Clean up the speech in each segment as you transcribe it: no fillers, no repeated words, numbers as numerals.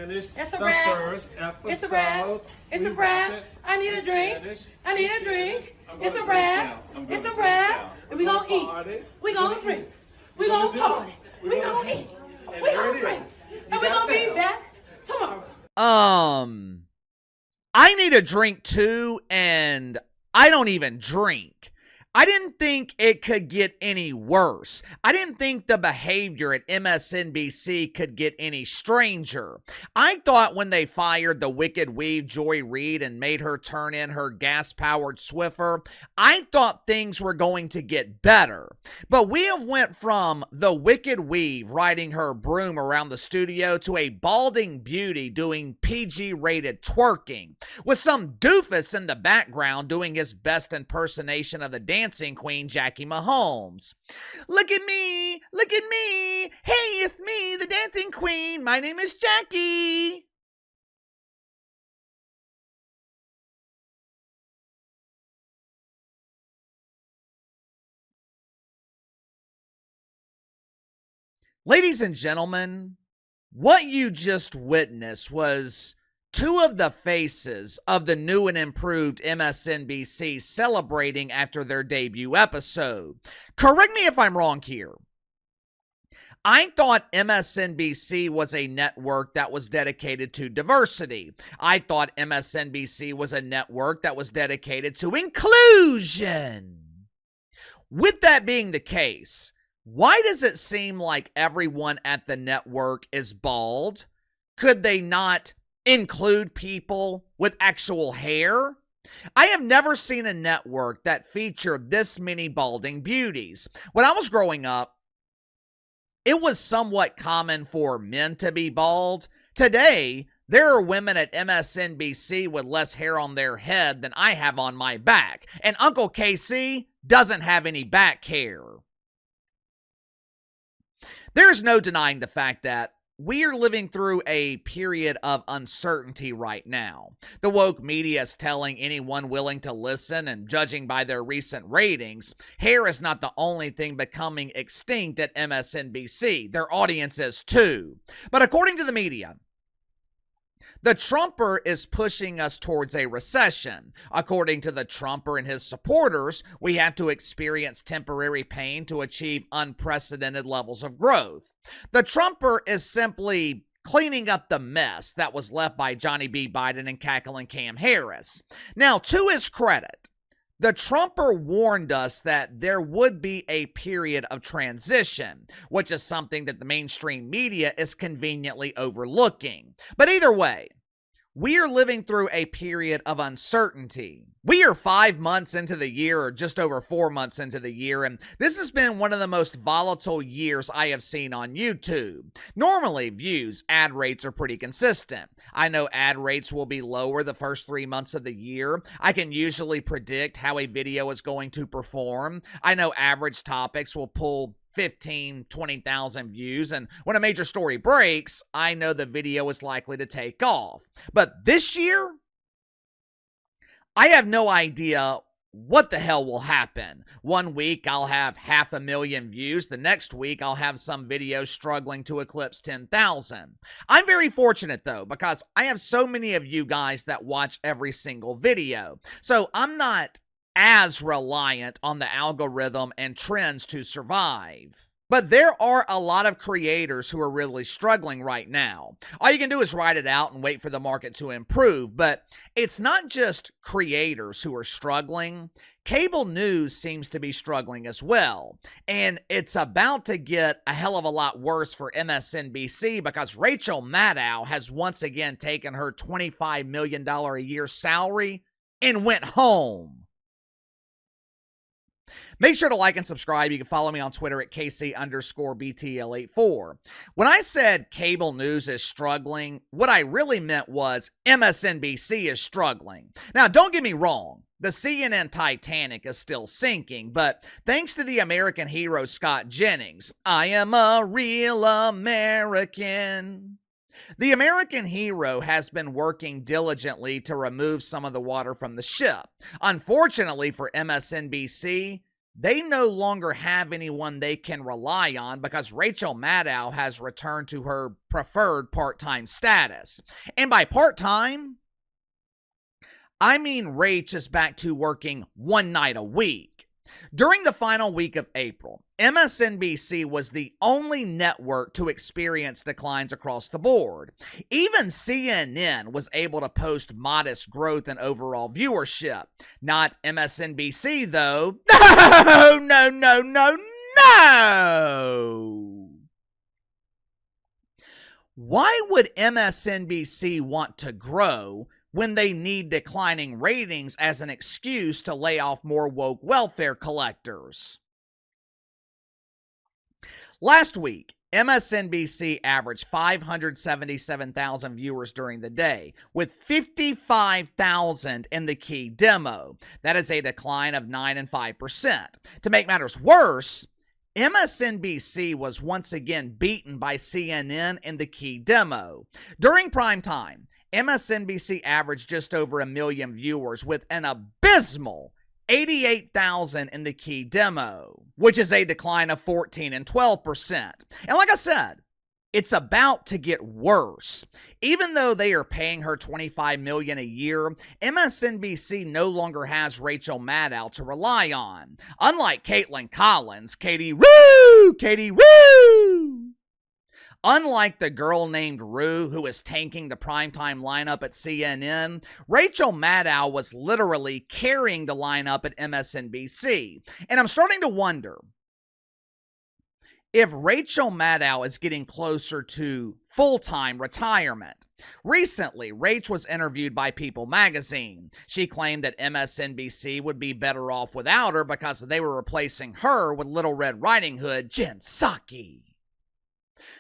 finished It's a the wrap. first episode. It's a wrap. It's a wrap. I need a drink. I need a drink. It's a wrap. It's a wrap. And we gonna eat. We gonna drink. We gonna party. We gonna eat. We gonna drink. And we gonna be back tomorrow. I need a drink too, and I don't even drink. I didn't think it could get any worse. I didn't think the behavior at MSNBC could get any stranger. I thought when they fired the Wicked Weave Joy Reid and made her turn in her gas-powered Swiffer, I thought things were going to get better. But we have went from the Wicked Weave riding her broom around the studio to a balding beauty doing PG-rated twerking, with some doofus in the background doing his best impersonation of the dancing queen Jackie Mahomes. Look at me, hey, it's me, the dancing queen, my name is Jackie. Ladies and gentlemen, what you just witnessed was two of the faces of the new and improved MSNBC celebrating after their debut episode. Correct me if I'm wrong here. I thought MSNBC was a network that was dedicated to diversity. I thought MSNBC was a network that was dedicated to inclusion. With that being the case, why does it seem like everyone at the network is bald? Could they not include people with actual hair? I have never seen a network that featured this many balding beauties. When I was growing up, it was somewhat common for men to be bald. Today, there are women at MSNBC with less hair on their head than I have on my back, and Uncle KC doesn't have any back hair. There's no denying the fact that we are living through a period of uncertainty right now. The woke media is telling anyone willing to listen, and judging by their recent ratings, hair is not the only thing becoming extinct at MSNBC. Their audience is too. But according to the media, the Trumper is pushing us towards a recession. According to the Trumper and his supporters, we have to experience temporary pain to achieve unprecedented levels of growth. The Trumper is simply cleaning up the mess that was left by Johnny B. Biden and cackling Cam Harris. Now, to his credit, the Trumper warned us that there would be a period of transition, which is something that the mainstream media is conveniently overlooking. But either way, we are living through a period of uncertainty. We are 5 months into the year, or just over 4 months into the year, and this has been one of the most volatile years I have seen on YouTube. Normally, views, ad rates are pretty consistent. I know ad rates will be lower the first 3 months of the year. I can usually predict how a video is going to perform. I know average topics will pull 15, 20,000 views, and when a major story breaks, I know the video is likely to take off. But this year, I have no idea what the hell will happen. One week I'll have 500,000 views. The next week I'll have some videos struggling to eclipse 10,000. I'm very fortunate though, because I have so many of you guys that watch every single video. So I'm not as reliant on the algorithm and trends to survive. But there are a lot of creators who are really struggling right now. All you can do is ride it out and wait for the market to improve. But it's not just creators who are struggling. Cable news seems to be struggling as well. And it's about to get a hell of a lot worse for MSNBC, because Rachel Maddow has once again taken her $25 million a year salary and went home. Make sure to like and subscribe. You can follow me on Twitter at KC_BTL84. When I said cable news is struggling, what I really meant was MSNBC is struggling. Now, don't get me wrong. The CNN Titanic is still sinking, but thanks to the American hero Scott Jennings, I am a real American. The American hero has been working diligently to remove some of the water from the ship. Unfortunately for MSNBC, they no longer have anyone they can rely on because Rachel Maddow has returned to her preferred part-time status. And by part-time, I mean Rach is back to working one night a week. During the final week of April, MSNBC was the only network to experience declines across the board. Even CNN was able to post modest growth in overall viewership. Not MSNBC, though. No, no, no, no, no! Why would MSNBC want to grow when they need declining ratings as an excuse to lay off more woke welfare collectors? Last week, MSNBC averaged 577,000 viewers during the day, with 55,000 in the key demo. That is a decline of 9 and 5%. To make matters worse, MSNBC was once again beaten by CNN in the key demo. During prime time, MSNBC averaged just over 1 million viewers with an abysmal 88,000 in the key demo, which is a decline of 14 and 12%. And like I said, it's about to get worse. Even though they are paying her $25 million a year, MSNBC no longer has Rachel Maddow to rely on. Unlike Caitlin Collins, Katie Roo! Unlike the girl named Rue who is tanking the primetime lineup at CNN, Rachel Maddow was literally carrying the lineup at MSNBC. And I'm starting to wonder if Rachel Maddow is getting closer to full-time retirement. Recently, Rach was interviewed by People magazine. She claimed that MSNBC would be better off without her because they were replacing her with Little Red Riding Hood Jen Psaki.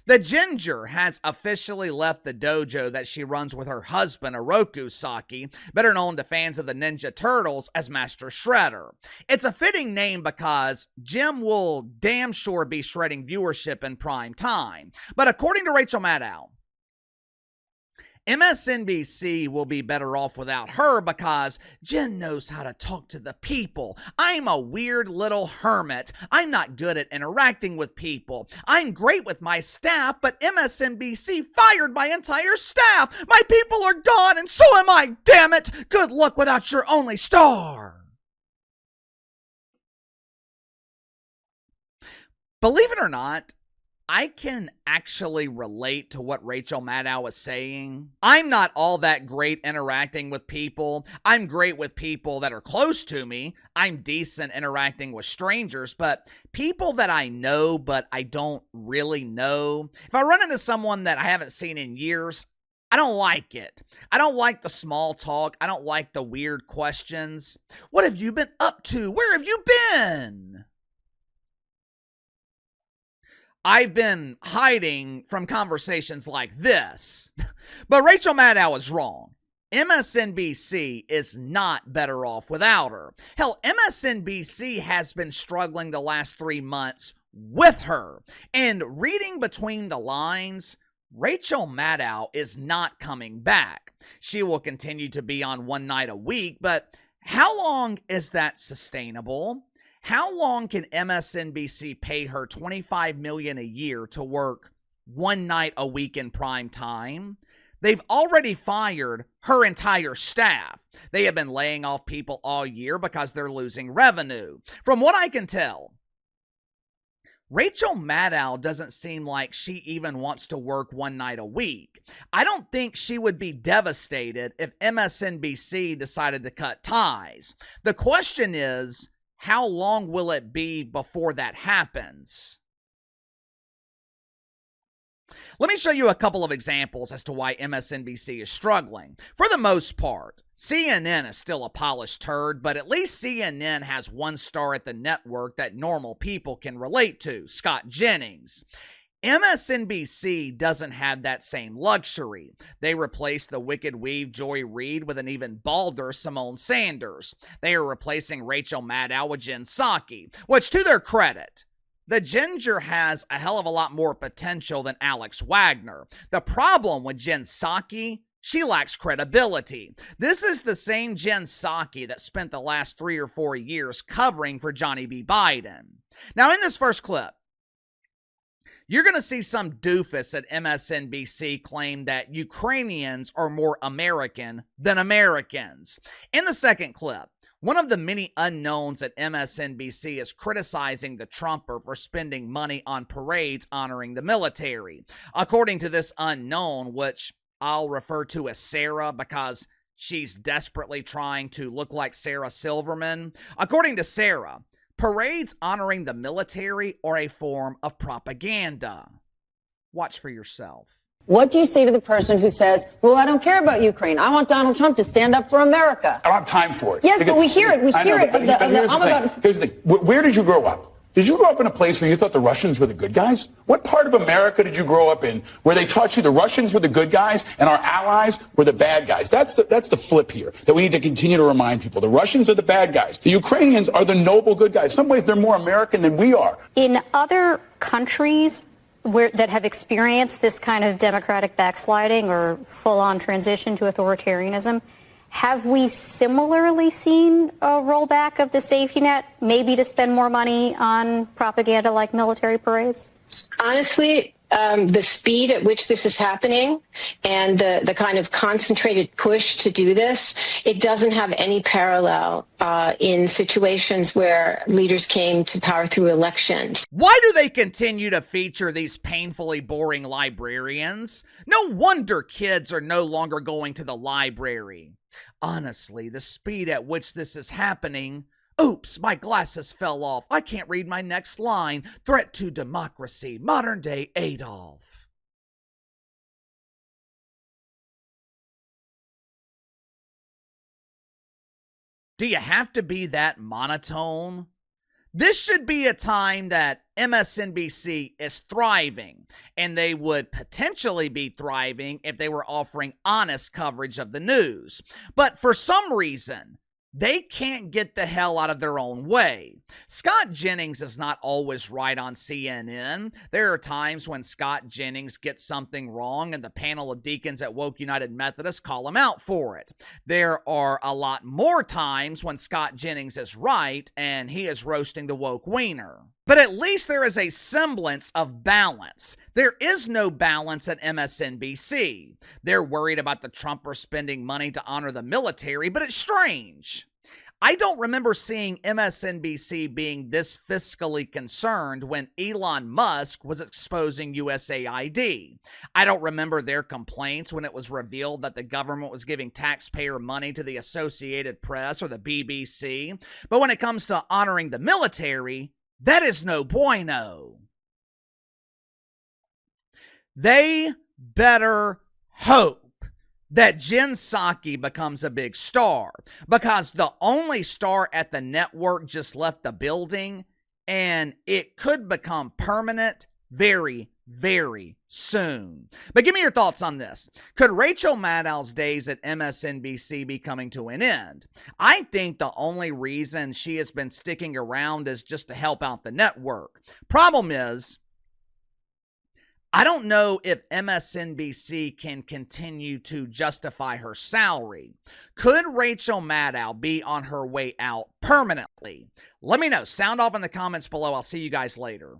The Ginger has officially left the dojo that she runs with her husband, Oroku Saki, better known to fans of the Ninja Turtles as Master Shredder. It's a fitting name because Jim will damn sure be shredding viewership in prime time. But according to Rachel Maddow, MSNBC will be better off without her because Jen knows how to talk to the people. I'm a weird little hermit. I'm not good at interacting with people. I'm great with my staff, but MSNBC fired my entire staff. My people are gone and so am I, damn it. Good luck without your only star. Believe it or not, I can actually relate to what Rachel Maddow was saying. I'm not all that great interacting with people. I'm great with people that are close to me. I'm decent interacting with strangers, but people that I know but I don't really know, if I run into someone that I haven't seen in years, I don't like it. I don't like the small talk. I don't like the weird questions. What have you been up to? Where have you been? I've been hiding from conversations like this. But Rachel Maddow is wrong. MSNBC is not better off without her. Hell, MSNBC has been struggling the last 3 months with her. And reading between the lines, Rachel Maddow is not coming back. She will continue to be on one night a week, but how long is that sustainable? How long can MSNBC pay her $25 million a year to work one night a week in prime time? They've already fired her entire staff. They have been laying off people all year because they're losing revenue. From what I can tell, Rachel Maddow doesn't seem like she even wants to work one night a week. I don't think she would be devastated if MSNBC decided to cut ties. The question is, how long will it be before that happens? Let me show you a couple of examples as to why MSNBC is struggling. For the most part, CNN is still a polished turd, but at least CNN has one star at the network that normal people can relate to, Scott Jennings. MSNBC doesn't have that same luxury. They replaced the Wicked Weave Joy Reid with an even balder Simone Sanders. They are replacing Rachel Maddow with Jen Psaki, which, to their credit, the Ginger has a hell of a lot more potential than Alex Wagner. The problem with Jen Psaki, She lacks credibility. This is the same Jen Psaki that spent the last 3 or 4 years covering for Johnny B. Biden. Now, in this first clip, you're going to see some doofus at MSNBC claim that Ukrainians are more American than Americans. In the second clip, one of the many unknowns at MSNBC is criticizing the Trumper for spending money on parades honoring the military. According to this unknown, which I'll refer to as Sarah because she's desperately trying to look like Sarah Silverman. According to Sarah, parades honoring the military are a form of propaganda. Watch for yourself. What do you say to the person who says, well, I don't care about Ukraine. I want Donald Trump to stand up for America? I don't have time for it. Yes, because but we hear it. We hear it. Here's the thing. Where did you grow up? Did you grow up in a place where you thought the Russians were the good guys? What part of America did you grow up in where they taught you the Russians were the good guys and our allies were the bad guys? That's the flip here that we need to continue to remind people. The Russians are the bad guys. The Ukrainians are the noble good guys. In some ways, they're more American than we are. In other countries that have experienced this kind of democratic backsliding or full-on transition to authoritarianism, have we similarly seen a rollback of the safety net, maybe to spend more money on propaganda like military parades? Honestly, the speed at which this is happening and the kind of concentrated push to do this, it doesn't have any parallel in situations where leaders came to power through elections. Why do they continue to feature these painfully boring librarians? No wonder kids are no longer going to the library. Honestly, the speed at which this is happening... Oops, my glasses fell off. I can't read my next line. Threat to democracy. Modern day Adolf. Do you have to be that monotone? This should be a time that MSNBC is thriving, and they would potentially be thriving if they were offering honest coverage of the news. But for some reason, they can't get the hell out of their own way. Scott Jennings is not always right on CNN. There are times when Scott Jennings gets something wrong and the panel of deacons at Woke United Methodist call him out for it. There are a lot more times when Scott Jennings is right and he is roasting the woke wiener. But at least there is a semblance of balance. There is no balance at MSNBC. They're worried about the Trumpers spending money to honor the military, but it's strange. I don't remember seeing MSNBC being this fiscally concerned when Elon Musk was exposing USAID. I don't remember their complaints when it was revealed that the government was giving taxpayer money to the Associated Press or the BBC. But when it comes to honoring the military, that is no bueno. They better hope that Jen Psaki becomes a big star, because the only star at the network just left the building, and it could become permanent very, very soon. But give me your thoughts on this. Could Rachel Maddow's days at MSNBC be coming to an end? I think the only reason she has been sticking around is just to help out the network. Problem is, I don't know if MSNBC can continue to justify her salary. Could Rachel Maddow be on her way out permanently? Let me know. Sound off in the comments below. I'll see you guys later.